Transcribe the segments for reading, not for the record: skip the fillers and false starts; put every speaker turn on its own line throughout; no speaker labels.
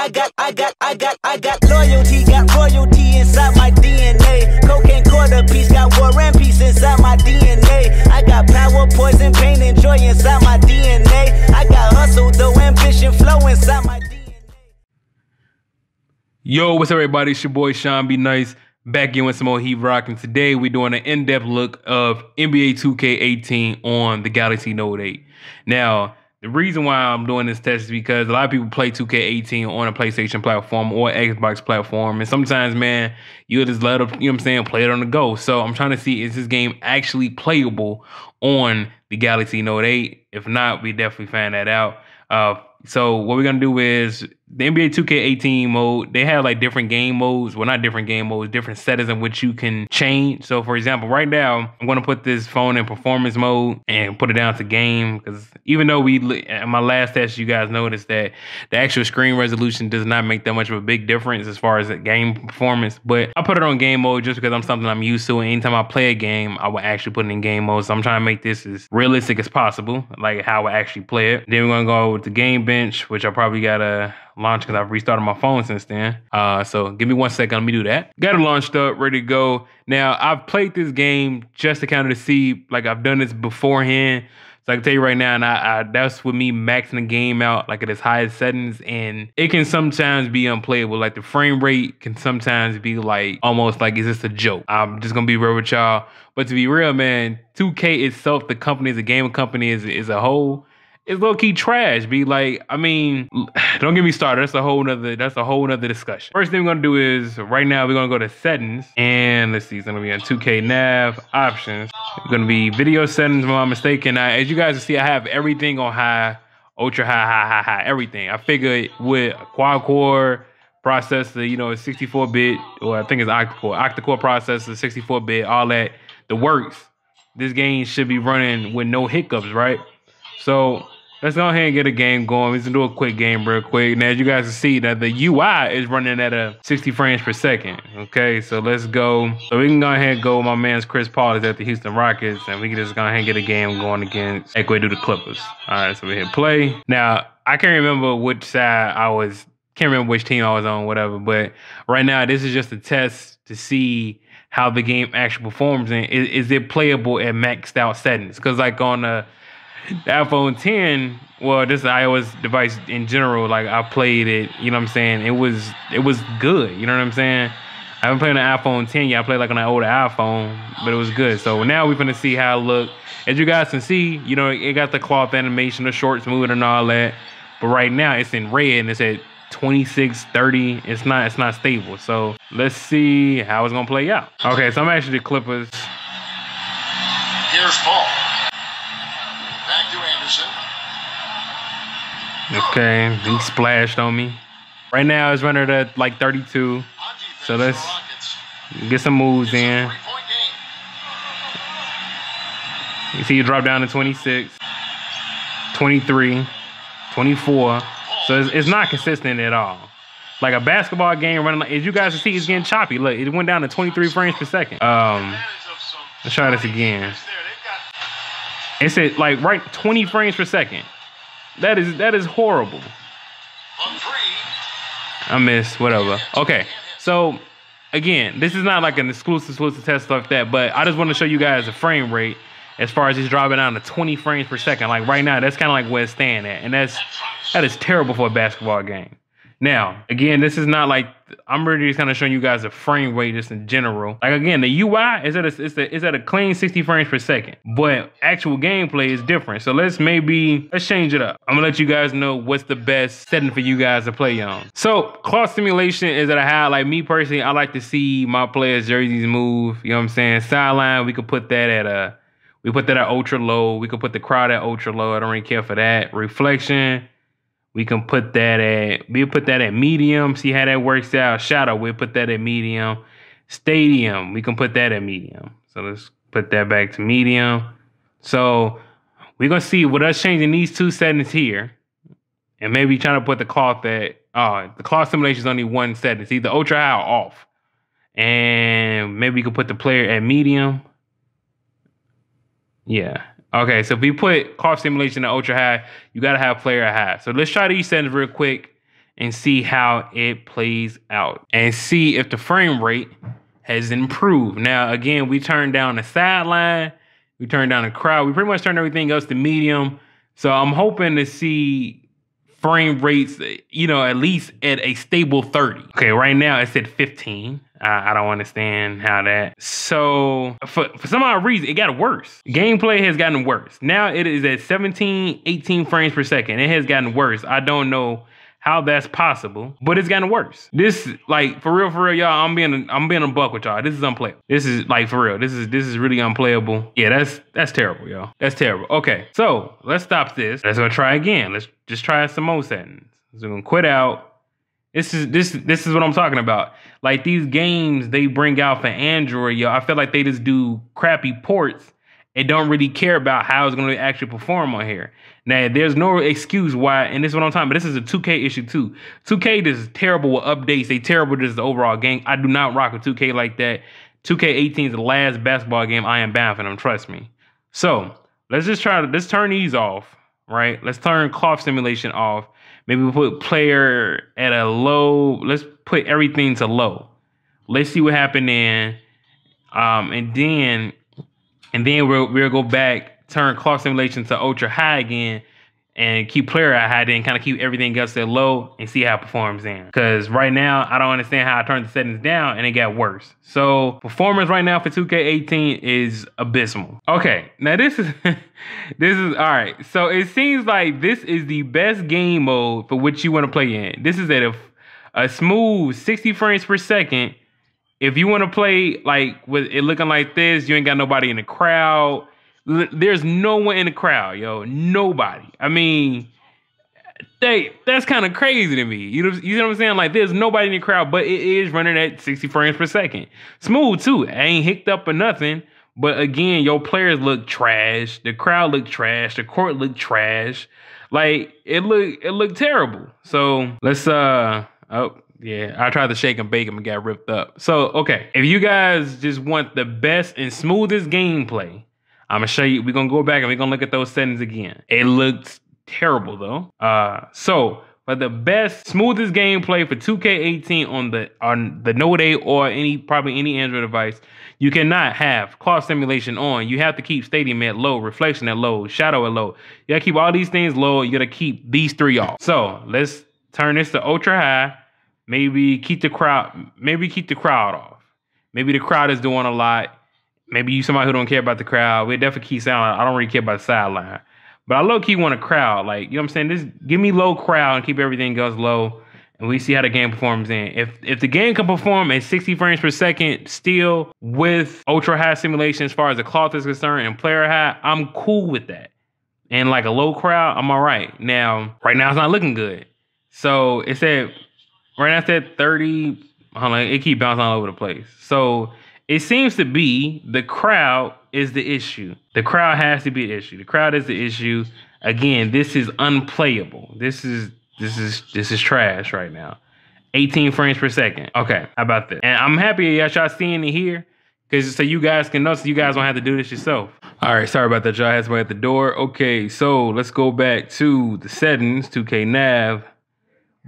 got loyalty, got royalty inside my DNA. Cocaine quarter piece, got war and peace inside my DNA. I got power, poison, pain, and joy inside my DNA. I got hustle, though, ambition, flow inside my DNA.
Yo, what's up, everybody? It's your boy ShawnBNice, back in with some more Heat Rock, and today we're doing an in-depth look of NBA 2K18 on the Galaxy Note 8. Now, the reason why I'm doing this test is because a lot of people play 2K18 on a PlayStation platform or Xbox platform, and sometimes, man, you'll just let them, you know what I'm saying, play it on the go. So I'm trying to see, is this game actually playable on the Galaxy Note 8? If not, we definitely find that out. So what we're gonna do is the NBA 2K18 mode, they have like different game modes. Well, not different game modes, different settings in which you can change. So for example, right now, I'm gonna put this phone in performance mode and put it down to game, because even though in my last test, you guys noticed that the actual screen resolution does not make that much of a big difference as far as the game performance. But I put it on game mode just because I'm something I'm used to. And anytime I play a game, I will actually put it in game mode. So I'm trying to make this as realistic as possible, like how I actually play it. Then we're gonna go with the game bench, which I probably gotta launch because I've restarted my phone since then. So give me 1 second, let me do that. Got it launched up, ready to go. Now, I've played this game just to kind of see, like I've done this beforehand. So I can tell you right now, and that's with me maxing the game out like at its highest settings, and it can sometimes be unplayable. Like the frame rate can sometimes be like almost like, is this a joke? I'm just gonna be real with y'all. But to be real, man, 2K itself, the company, as a gaming company as a whole, it's low-key trash. Be like, I mean, don't get me started. That's a whole nother discussion. First thing we're gonna do is right now we're gonna go to settings, and let's see, it's gonna be on 2K nav options. It's gonna be video settings, if I'm not mistaken. Now, as you guys can see, I have everything on high, ultra high, everything. I figured with a quad-core processor, you know, 64-bit, or I think it's octa-core processor, 64-bit, all that, the works. This game should be running with no hiccups, right? So let's go ahead and get a game going. Let's do a quick game real quick. Now, as you guys can see, that the UI is running at a 60 frames per second. Okay, so let's go. So we can go ahead and go with my man's Chris Paul is at the Houston Rockets, and we can just go ahead and get a game going against Ecuador the Clippers. All right, so we hit play. Now, I can't remember which side can't remember which team I was on, whatever, but right now, this is just a test to see how the game actually performs, and is it playable at maxed out settings? Because like on the iPhone 10, well, this is an iOS device in general, like I played it, you know what I'm saying? It was good, you know what I'm saying? I haven't played on an iPhone 10 yet. I played like on an older iPhone, but it was good. So now we're gonna see how it look. As you guys can see, you know, it got the cloth animation, the short smooth and all that. But right now it's in red and it's at 26, 30. It's not stable. So let's see how it's gonna play out. Okay, so I'm actually the Clippers.
Here's Paul. Back to Anderson.
Okay, he splashed on me. Right now it's running at like 32. So let's get some moves in. You see you drop down to 26, 23, 24. So it's not consistent at all. Like a basketball game running, as you guys can see, it's getting choppy. Look, it went down to 23 frames per second. Let's try this again. It's at like right 20 frames per second. That is horrible. I missed, whatever. Okay, so again, this is not like an exclusive test like that, but I just want to show you guys the frame rate as far as just dropping down to 20 frames per second. Like right now, that's kind of like where it's staying at, and that is terrible for a basketball game. Now, again, this is not like, I'm really just kind of showing you guys the frame rate just in general. Like again, the UI is at a clean 60 frames per second, but actual gameplay is different. So let's change it up. I'm gonna let you guys know what's the best setting for you guys to play on. So clock simulation is at a high. Like me personally, I like to see my players' jerseys move. You know what I'm saying? Sideline, we could put that at ultra low. We could put the crowd at ultra low. I don't really care for that. Reflection, we can put that at medium. See how that works out. Shadow, we'll put that at medium. Stadium, we can put that at medium. So let's put that back to medium. So we're gonna see with us changing these two settings here, and maybe trying to put the cloth at, the cloth simulation is only one setting. It's either ultra high or off. And maybe we could put the player at medium. Yeah. Okay, so if we put cloth simulation at ultra high, you gotta have player at high. So let's try these settings real quick and see how it plays out and see if the frame rate has improved. Now, again, we turned down the sideline. We turned down the crowd. We pretty much turned everything else to medium. So I'm hoping to see frame rates, at least at a stable 30. Okay, right now it's at 15. I don't understand how that. So for some odd reason, it got worse. Gameplay has gotten worse. Now it is at 17, 18 frames per second. It has gotten worse. I don't know how that's possible, but it's gotten worse. This, like, for real, y'all, I'm being a buck with y'all. This is unplayable. This is, like, for real. This is really unplayable. Yeah, that's terrible, y'all. That's terrible. Okay, so let's stop this. Let's go try again. Let's just try some more settings. So we're gonna quit out. This is what I'm talking about. Like, these games they bring out for Android, yo, I feel like they just do crappy ports and don't really care about how it's going to actually perform on here. Now, there's no excuse why, and this is what I'm talking about. This is a 2K issue too. 2K is terrible with updates. They terrible with the overall game. I do not rock with 2K like that. 2K18 is the last basketball game I am bound for them, trust me. So let's turn these off, right? Let's turn cloth simulation off. Maybe we'll put player at a low. Let's put everything to low. Let's see what happened then. And then we'll go back, turn clock simulation to ultra high again, and keep player at high, then kind of keep everything else at low and see how it performs then. Because right now, I don't understand how I turned the settings down and it got worse. So performance right now for 2K18 is abysmal. Okay, now this is all right. So it seems like this is the best game mode for which you want to play in. This is at a smooth 60 frames per second. If you want to play like with it looking like this, you ain't got nobody in the crowd. There's no one in the crowd, yo. Nobody. I mean, that's kind of crazy to me. You know what I'm saying? Like, there's nobody in the crowd, but it is running at 60 frames per second. Smooth too. It ain't hicked up or nothing. But again, your players look trash. The crowd look trash. The court look trash. Like, it looked terrible. So let's yeah, I tried to shake and bake him and got ripped up. So, okay, if you guys just want the best and smoothest gameplay, I'm gonna show you. We're gonna go back and we're gonna look at those settings again. It looks terrible though. So for the best, smoothest gameplay for 2K18 on the Note 8 or probably any Android device, you cannot have cloth simulation on. You have to keep Stadium at low, reflection at low, shadow at low. You gotta keep all these things low. You gotta keep these three off. So let's turn this to ultra high. Maybe keep the crowd off. Maybe the crowd is doing a lot. Maybe you somebody who don't care about the crowd. We definitely keep sound. I don't really care about the sideline. But I low-key want a crowd. Like, you know what I'm saying? Just give me low crowd and keep everything else low. And we see how the game performs in. If the game can perform at 60 frames per second still with ultra high simulation as far as the cloth is concerned and player high, I'm cool with that. And like a low crowd, I'm all right. Now, right now it's not looking good. So it said right now it's at 30. Hold on, it keep bouncing all over the place. So it seems to be the crowd is the issue. The crowd has to be the issue. The crowd is the issue. Again, this is unplayable. This is trash right now. 18 frames per second. Okay, how about that? And I'm happy y'all seeing it here, because so you guys can know, so you guys don't have to do this yourself. All right, sorry about that, y'all. I had somebody at the door. Okay, so let's go back to the settings, 2K nav,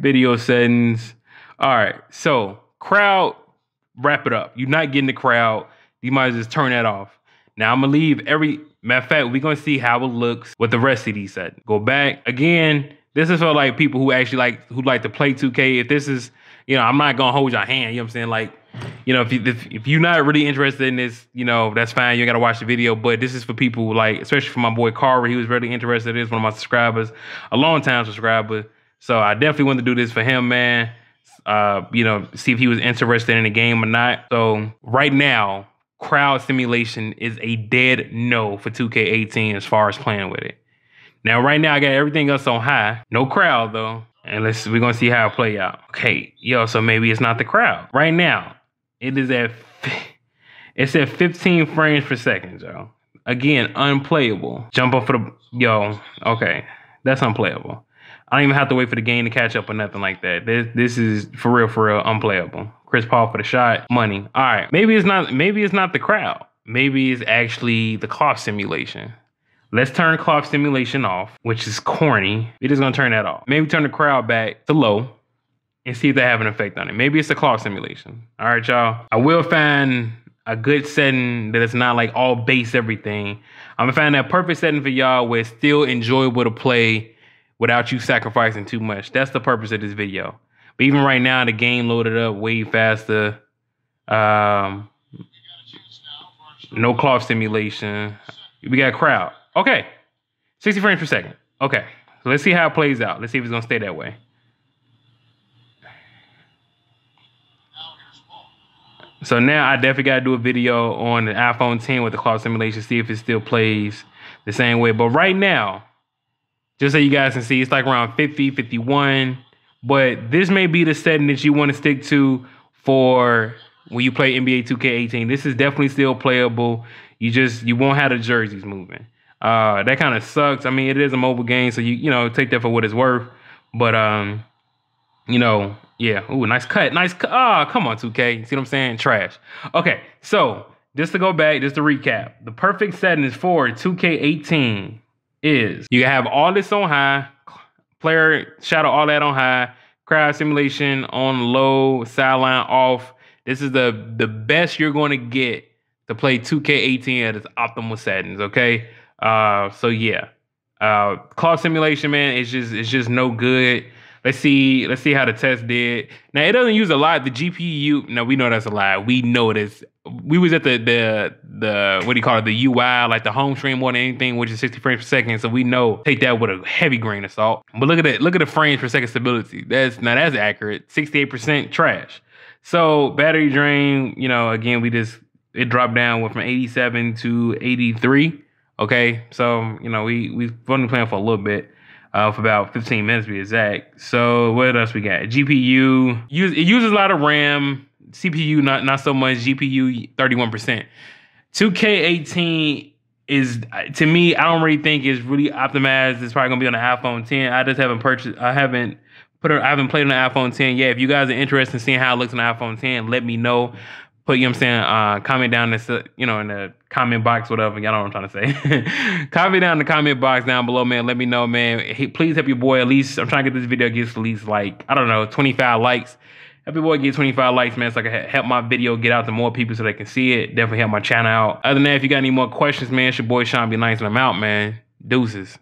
video settings. All right, so crowd, wrap it up. You're not getting the crowd. You might just turn that off. Now I'm gonna leave matter of fact, we're gonna see how it looks with the rest of these settings. Go back again. This is for like people who actually like to play 2K. If this is, I'm not gonna hold your hand. You know what I'm saying? Like, if you're not really interested in this, that's fine. You ain't gotta watch the video. But this is for people like, especially for my boy Carver. He was really interested in this. One of my subscribers, a long time subscriber. So I definitely want to do this for him, man. See if he was interested in the game or not. So right now, crowd simulation is a dead no for 2K18 as far as playing with it. Now, right now, I got everything else on high. No crowd, though. And we're going to see how it play out. Okay, so maybe it's not the crowd. Right now, it's at 15 frames per second, yo. Again, unplayable. Jump up for okay. That's unplayable. I don't even have to wait for the game to catch up or nothing like that. This is for real unplayable. Chris Paul for the shot, money. All right, maybe it's not the crowd. Maybe it's actually the cloth simulation. Let's turn cloth simulation off, which is corny. We're just gonna turn that off. Maybe turn the crowd back to low. and see if they have an effect on it. Maybe it's a clock simulation. All right, y'all. I will find a good setting that it's not like all base everything. I'm gonna find that perfect setting for y'all where it's still enjoyable to play without you sacrificing too much. That's the purpose of this video. But even right now, the game loaded up way faster. No clock simulation. We got crowd. Okay. 60 frames per second. Okay. So let's see how it plays out. Let's see if it's gonna stay that way. So now I definitely got to do a video on the iPhone 10 with the clock simulation, see if it still plays the same way. But right now, just so you guys can see, it's like around 50, 51. But this may be the setting that you want to stick to for when you play NBA 2K18. This is definitely still playable. You won't have the jerseys moving. That kind of sucks. I mean, it is a mobile game, so you know, take that for what it's worth. But you know, yeah. Ooh, nice cut. Nice cut. Oh, come on, 2K. See what I'm saying? Trash. Okay, so just to go back, just to recap, the perfect setting for 2K18 is you have all this on high, player shadow, all that on high, crowd simulation on low, sideline off. This is the best you're going to get to play 2K18 at its optimal settings. Okay, so yeah, clock simulation, man, it's just no good. Let's see how the test did. Now it doesn't use a lot. The GPU, no, we know that's a lie. We know this. We was at the what do you call it? The UI, like the home screen more than anything, which is 60 frames per second. So we know, take that with a heavy grain of salt. But look at that. Look at the frames per second stability. That's accurate. 68% trash. So battery drain, you know, again, it dropped down, went from 87 to 83. Okay, so you know we've only playing for a little bit. For about 15 minutes to be exact. So what else we got? GPU, it uses a lot of RAM. CPU, not so much. GPU, 31%. 2K18 is, to me, I don't really think it's really optimized. It's probably gonna be on the iPhone 10. I just haven't purchased, I haven't played on the iPhone 10 yet. If you guys are interested in seeing how it looks on the iPhone 10, let me know. Put, you know what I'm saying, comment down this, you know, in the comment box, whatever. Y'all know what I'm trying to say. Comment down in the comment box down below, man. Let me know, man. Hey, please help your boy. At least, I'm trying to get this video gets at least, like, I don't know, 25 likes. Help your boy get 25 likes, man, so I can help my video get out to more people so they can see it. Definitely help my channel out. Other than that, if you got any more questions, man, it's your boy ShawnBNice, and I'm out, man. Deuces.